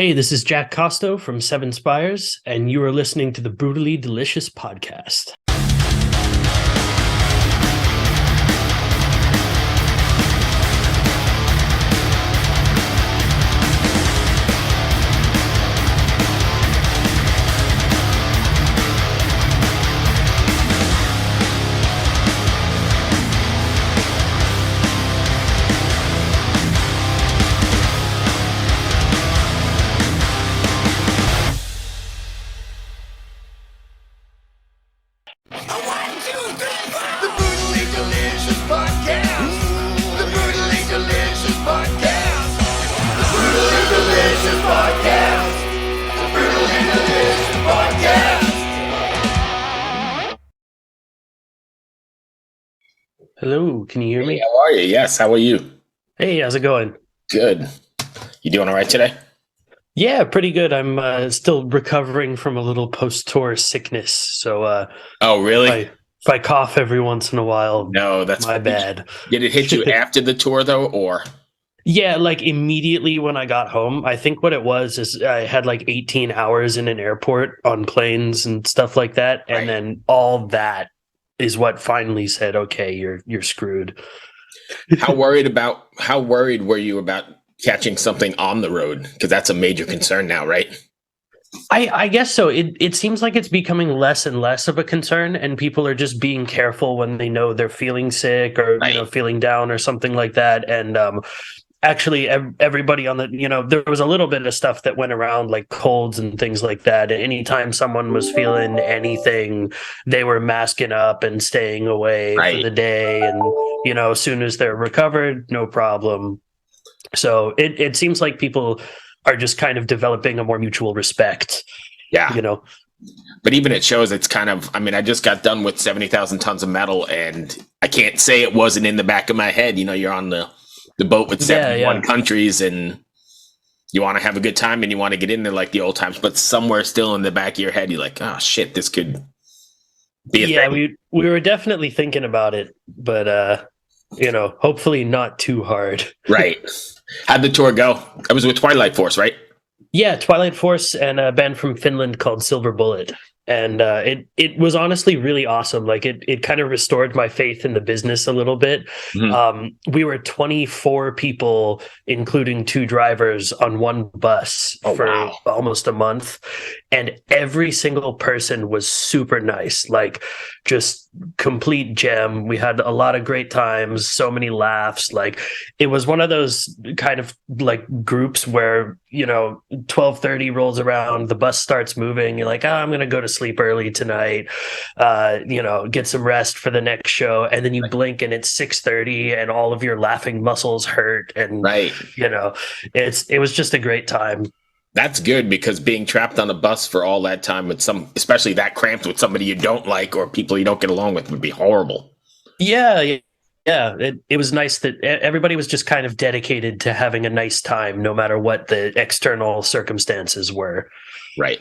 Hey, this is Jack Kosto from Seven Spires, and you are listening to the Brutally Delicious podcast. Hello, can you hear me? Hey, how are you? Yes, how are you? Hey, how's it going? Good. You doing all right today? Yeah, pretty good. I'm still recovering from a little post-tour sickness, so Oh, really? if I cough every once in a while, No, that's my bad. Did it hit you after the tour though, or? Yeah, like immediately when I got home. I think what it was is I had like 18 hours in an airport on planes and stuff like that, Right. and then all that is what finally said, "Okay, you're screwed." How worried were you about catching something on the road? Because that's a major concern now, right? I guess so. It seems like it's becoming less and less of a concern, and people are just being careful when they know they're feeling sick or Right. feeling down or something like that. And actually, everybody on the there was a little bit of stuff that went around like colds and things like that. And anytime someone was feeling anything, they were masking up and staying away for Right. the day. And as soon as they're recovered, no problem. So it seems like people are just kind of developing a more mutual respect. Yeah. you But even it shows it's kind of, I just got done with 70,000 tons of metal, and I can't say it wasn't in the back of my head. You're on the boat with 71 countries, and you want to have a good time and you want to get in there like the old times, but somewhere still in the back of your head, you're like, oh shit, this could be a thing. we were definitely thinking about it, but hopefully not too hard. Right. How'd the tour go? I was with Twilight Force, right? Yeah, Twilight Force and a band from Finland called Silver Bullet. And it was honestly really awesome. Like it kind of restored my faith in the business a little bit. Mm-hmm. We were 24 people, including 2 drivers, on one bus for almost a month. And every single person was super nice, like just complete gem. We had a lot of great times, so many laughs. Like it was one of those kind of like groups where 12:30 rolls around, the bus starts moving, you're like, I'm gonna go to sleep early tonight, get some rest for the next show, and then you blink and it's 6:30 and all of your laughing muscles hurt, and it was just a great time. That's good, because being trapped on a bus for all that time with especially that cramped with somebody you don't like or people you don't get along with, would be horrible. Yeah. It was nice that everybody was just kind of dedicated to having a nice time, no matter what the external circumstances were. Right.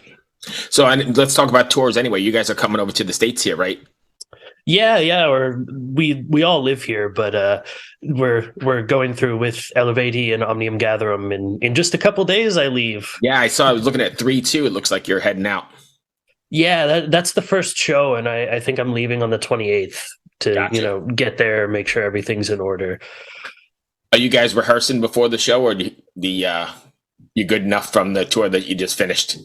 So let's talk about tours anyway. You guys are coming over to the States here, right? Yeah. Or we all live here, but we're going through with Eluveitie and Omnium Gatherum, in just a couple days I leave. Yeah, I was looking at 3/2. It looks like you're heading out. Yeah, that's the first show, and I think I'm leaving on the 28th to Gotcha. Get there, make sure everything's in order. Are you guys rehearsing before the show, or you good enough from the tour that you just finished?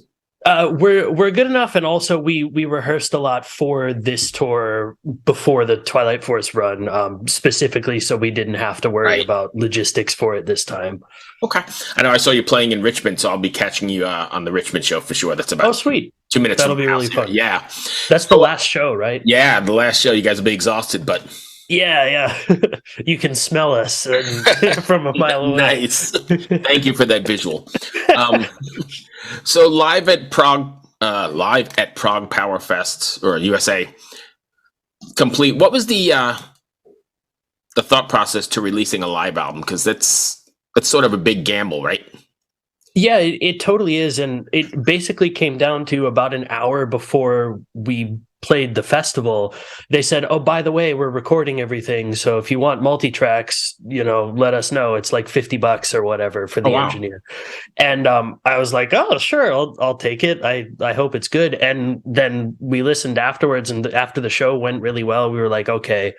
We're good enough, and also we rehearsed a lot for this tour before the Twilight Force run, specifically so we didn't have to worry about logistics for it this time. Okay, I know I saw you playing in Richmond, so I'll be catching you on the Richmond show for sure. That's about sweet 2 minutes. That'll be really fun. Yeah, that's the last show, right? Yeah, the last show. You guys will be exhausted, but yeah. You can smell us from a mile away. Nice. Thank you for that visual. So live at ProgPower Fest or USA complete. What was the thought process to releasing a live album? Because that's sort of a big gamble, right? Yeah, it totally is, and it basically came down to about an hour before we played the festival, they said, "Oh, by the way, we're recording everything. So if you want multi-tracks, let us know. It's like $50 or whatever for the engineer." And I was like, "Oh, sure, I'll take it. I hope it's good." And then we listened afterwards, and after the show went really well, we were like, "Okay,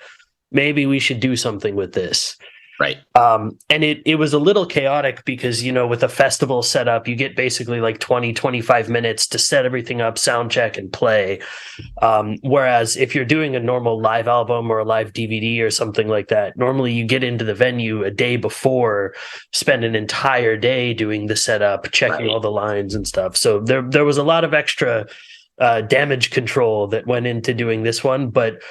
maybe we should do something with this." Right. And it was a little chaotic because, with a festival setup, you get basically like 20-25 minutes to set everything up, sound check, and play. Whereas if you're doing a normal live album or a live DVD or something like that, normally you get into the venue a day before, spend an entire day doing the setup, checking all the lines and stuff. So there was a lot of extra damage control that went into doing this one, but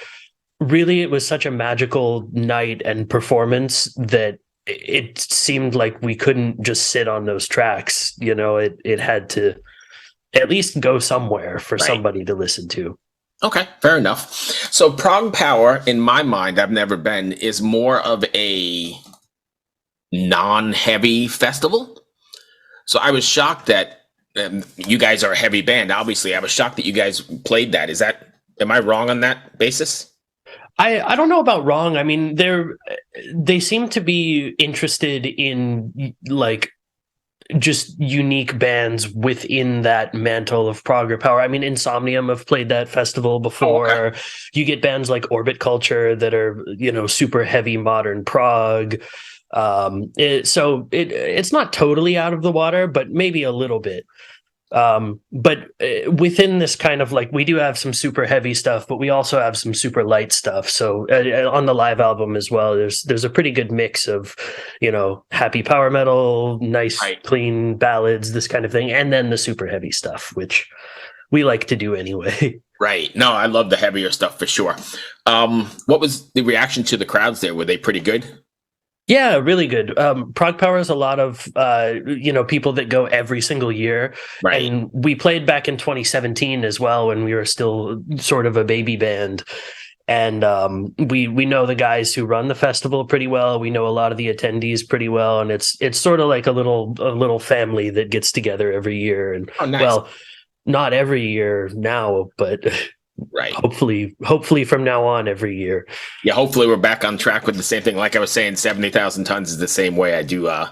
really it was such a magical night and performance that it seemed like we couldn't just sit on those tracks. It had to at least go somewhere for somebody to listen to. Okay, fair enough. So ProgPower, in my mind, I've never been, is more of a non-heavy festival. So I was shocked that you guys are a heavy band. Obviously, I was shocked that you guys played that. Am I wrong on that basis? I don't know about wrong. I mean, they seem to be interested in like just unique bands within that mantle of ProgPower. I mean, Insomnium have played that festival before. Oh, okay. You get bands like Orbit Culture that are, super heavy modern prog. So it's not totally out of the water, but maybe a little bit. But within this kind of like, we do have some super heavy stuff, but we also have some super light stuff. So on the live album as well, there's a pretty good mix of, happy power metal, nice, clean ballads, this kind of thing. And then the super heavy stuff, which we like to do anyway. Right. No, I love the heavier stuff for sure. What was the reaction to the crowds there? Were they pretty good? Yeah, really good. ProgPower is a lot of, people that go every single year. Right. And we played back in 2017 as well when we were still sort of a baby band. And we know the guys who run the festival pretty well. We know a lot of the attendees pretty well. And it's sort of like a little family that gets together every year. And nice. Well, not every year now, but right. Hopefully from now on every year. Yeah, hopefully we're back on track with the same thing. Like I was saying, 70,000 tons is the same way I do. I've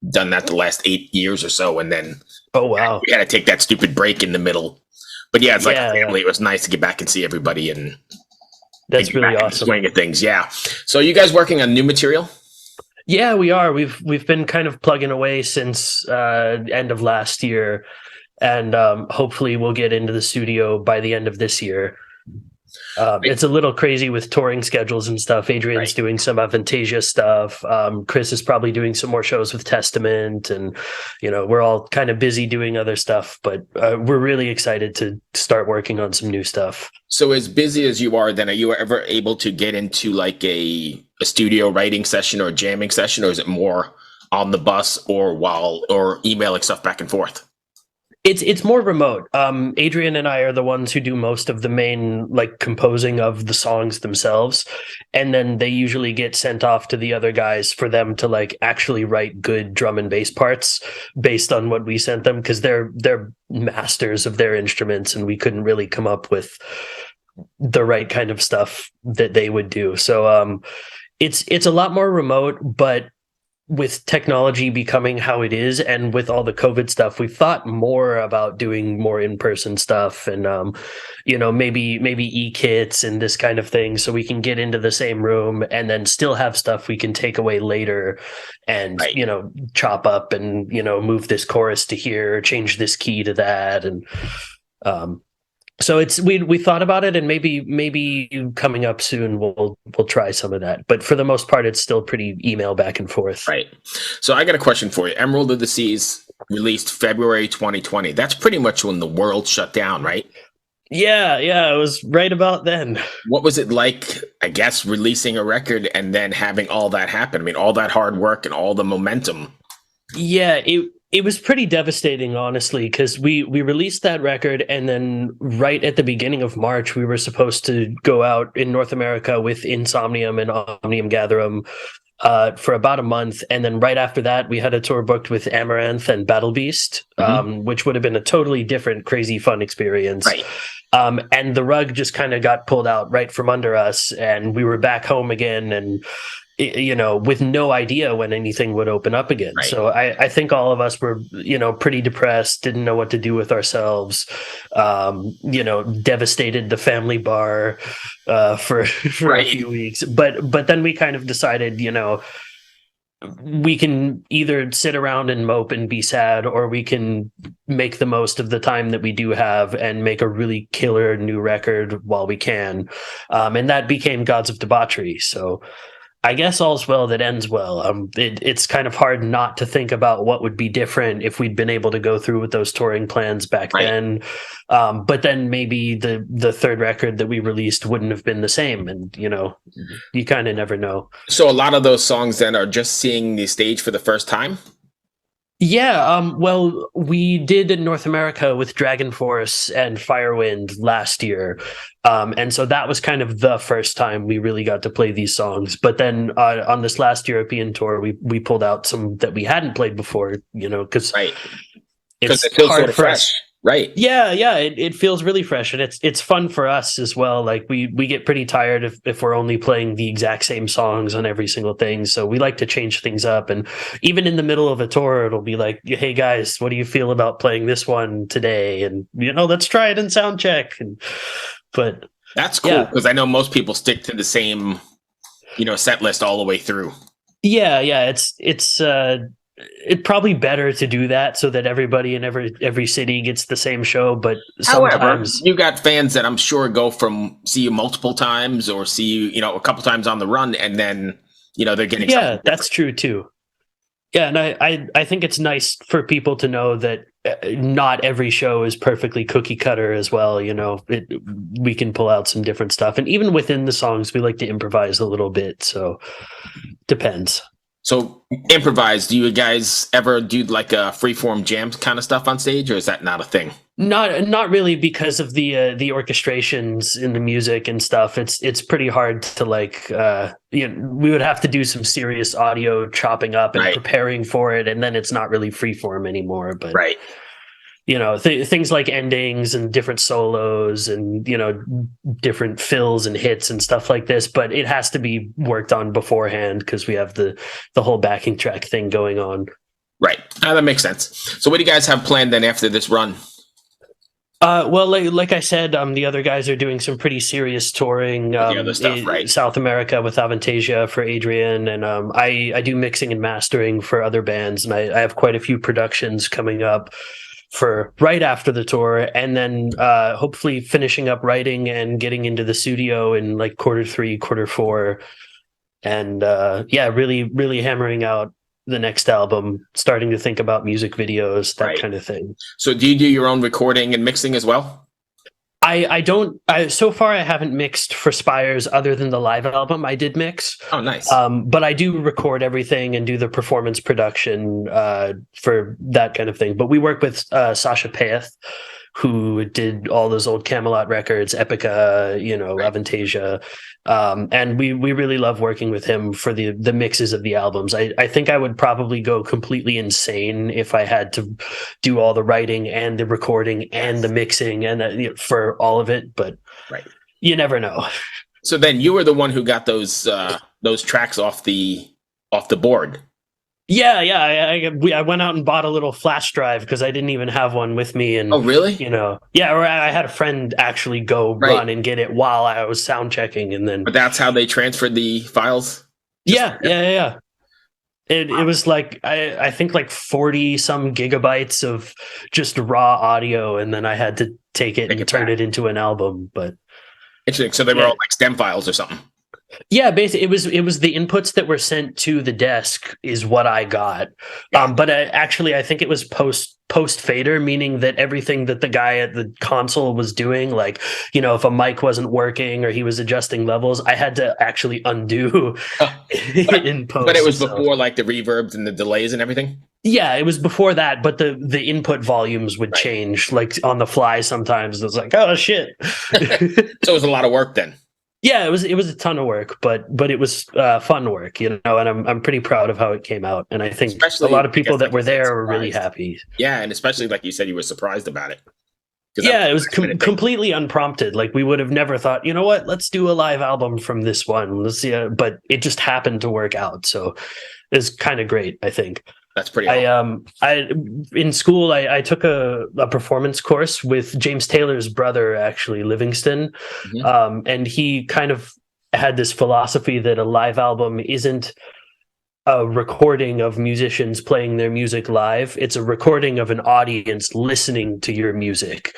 done that the last 8 years or so, and then we had to take that stupid break in the middle. But yeah, it's like a family. It was nice to get back and see everybody, and that's really awesome. Swing of things, yeah. So, you guys working on new material? Yeah, we are. We've been kind of plugging away since end of last year. And hopefully we'll get into the studio by the end of this year. It's a little crazy with touring schedules and stuff. Adrian's doing some Avantasia stuff. Chris is probably doing some more shows with Testament. And, we're all kind of busy doing other stuff. But we're really excited to start working on some new stuff. So as busy as you are, then are you ever able to get into like a studio writing session or a jamming session? Or is it more on the bus or emailing stuff back and forth? It's more remote. Adrian and I are the ones who do most of the main like composing of the songs themselves, and then they usually get sent off to the other guys for them to like actually write good drum and bass parts based on what we sent them, because they're masters of their instruments, and we couldn't really come up with the right kind of stuff that they would do. So it's a lot more remote, but with technology becoming how it is, and with all the COVID stuff, we've thought more about doing more in-person stuff, and maybe e-kits and this kind of thing, so we can get into the same room and then still have stuff we can take away later and chop up and move this chorus to here, change this key to that, and so we thought about it, and maybe coming up soon we'll try some of that. But for the most part, it's still pretty email back and forth. Right. So I got a question for you. Emerald of the Seas released February 2020. That's pretty much when the world shut down, right? Yeah, it was right about then. What was it like, I guess, releasing a record and then having all that happen? I mean, all that hard work and all the momentum. Yeah, it was pretty devastating, honestly, because we released that record, and then right at the beginning of March, we were supposed to go out in North America with Insomnium and Omnium Gatherum for about a month, and then right after that, we had a tour booked with Amaranth and Battle Beast, which would have been a totally different, crazy, fun experience. Right. And the rug just kind of got pulled out right from under us, and we were back home again, and with no idea when anything would open up again. Right. So I think all of us were, pretty depressed, didn't know what to do with ourselves, devastated the family bar for a few weeks. But then we kind of decided, we can either sit around and mope and be sad, or we can make the most of the time that we do have and make a really killer new record while we can. And that became Gods of Debauchery. So I guess all's well that ends well. It's kind of hard not to think about what would be different if we'd been able to go through with those touring plans back then. But then maybe the third record that we released wouldn't have been the same. And, you kind of never know. So a lot of those songs then are just seeing the stage for the first time? Yeah, well, we did in North America with Dragon Force and Firewind last year. And so that was kind of the first time we really got to play these songs. But then on this last European tour, we pulled out some that we hadn't played before, because it feels sort of fresh. Right. Yeah. It feels really fresh, and it's fun for us as well. Like we get pretty tired if we're only playing the exact same songs on every single thing. So we like to change things up. And even in the middle of a tour, it'll be like, hey guys, what do you feel about playing this one today? And let's try it in sound check. But that's cool, because I know most people stick to the same, set list all the way through. Yeah. It's probably better to do that so that everybody in every city gets the same show. But sometimes, however, you got fans that I'm sure see you multiple times or see you, a couple times on the run, and then, they're getting something different. That's true too. Yeah. And I think it's nice for people to know that not every show is perfectly cookie cutter as well. We can pull out some different stuff. And even within the songs, we like to improvise a little bit. So depends. So improvise, do you guys ever do like a freeform jam kind of stuff on stage, or is that not a thing? Not really, because of the orchestrations in the music and stuff. It's pretty hard to we would have to do some serious audio chopping up and preparing for it, and then it's not really freeform anymore. But things like endings and different solos and different fills and hits and stuff like this, but it has to be worked on beforehand because we have the whole backing track thing going on. Right. That makes sense. So what do you guys have planned then after this run? Well, like I said, the other guys are doing some pretty serious touring in South America with Avantasia for Adrian, and I do mixing and mastering for other bands, and I have quite a few productions coming up for right after the tour, and then hopefully finishing up writing and getting into the studio in like Q3, Q4, and really, really hammering out the next album, starting to think about music videos, that kind of thing. So do you do your own recording and mixing as well? I don't. So far, I haven't mixed for Spires other than the live album. I did mix. Oh, nice. But I do record everything and do the performance production for that kind of thing. But we work with Sasha Paeth, who did all those old Camelot records, Epica, Avantasia. And we really love working with him for the mixes of the albums. I think I would probably go completely insane if I had to do all the writing and the recording and the mixing and for all of it, but you never know. So then you were the one who got those tracks off the board. Yeah. I went out and bought a little flash drive because I didn't even have one with me. And oh, really? Or I had a friend actually go run and get it while I was sound checking, and then. But that's how they transferred the files. Yeah. It was like I think like 40 some gigabytes of just raw audio, and then I had to take it and turn it into an album. But interesting. So they were all like stem files or something. Yeah, basically, it was the inputs that were sent to the desk is what I got. But actually, I think it was post fader, meaning that everything that the guy at the console was doing, like, if a mic wasn't working or he was adjusting levels, I had to actually undo in post. But it was before like the reverbs and the delays and everything? Yeah, it was before that, but the input volumes would change like on the fly sometimes. It was like, oh, shit. So it was a lot of work then. Yeah, it was a ton of work, but it was fun work, you know, and I'm pretty proud of how it came out. And I think especially, a lot of people that were there were really happy. Yeah, and especially like you said, you were surprised about it. Yeah, it was completely unprompted. Like we would have never thought, you know what, let's do a live album from this one. Let's see, but it just happened to work out. So it's kind of great, I think. That's pretty awesome. In school I took a performance course with James Taylor's brother, actually, Livingston. Mm-hmm. And he kind of had this philosophy that a live album isn't a recording of musicians playing their music live. It's a recording of an audience listening to your music.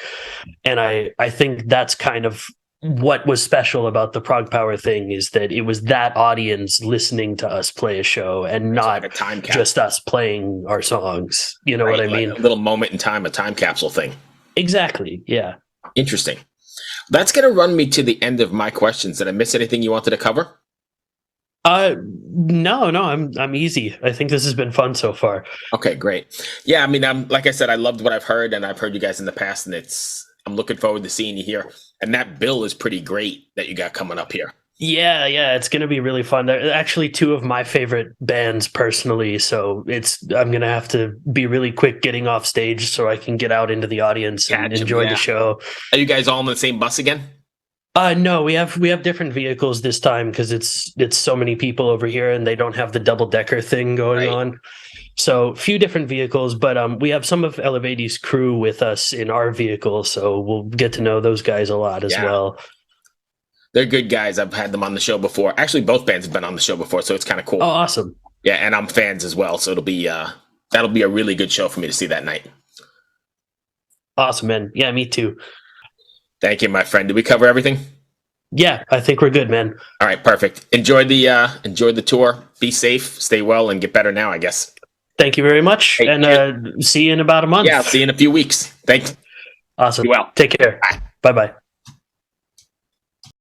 And I think that's kind of what was special about the ProgPower thing, is that it was that audience listening to us play a show and not like just us playing our songs. You know what I mean? Like a little moment in time, a time capsule thing. Exactly. Yeah. Interesting. That's going to run me to the end of my questions. Did I miss anything you wanted to cover? No, I'm easy. I think this has been fun so far. Okay, great. Yeah, I mean, like I said, I loved what I've heard, and I've heard you guys in the past, and I'm looking forward to seeing you here. And that bill is pretty great that you got coming up here. Yeah, it's going to be really fun. They're actually two of my favorite bands personally, so I'm going to have to be really quick getting off stage so I can get out into the audience and enjoy the show. Are you guys all in the same bus again? No, we have different vehicles this time because it's so many people over here and they don't have the double-decker thing going on. So a few different vehicles, but we have some of Eluveitie's crew with us in our vehicle, so we'll get to know those guys a lot as well. They're good guys. I've had them on the show before. Actually, both bands have been on the show before, so it's kind of cool. Oh, awesome. Yeah, and I'm fans as well, so that'll be a really good show for me to see that night. Awesome, man. Yeah, me too. Thank you, my friend. Did we cover everything? Yeah, I think we're good, man. All right, perfect. Enjoy the tour. Be safe, stay well, and get better now, I guess. Thank you very much, and see you in about a month. Yeah, I'll see you in a few weeks. Thanks. Awesome. Be well. Take care. Bye-bye.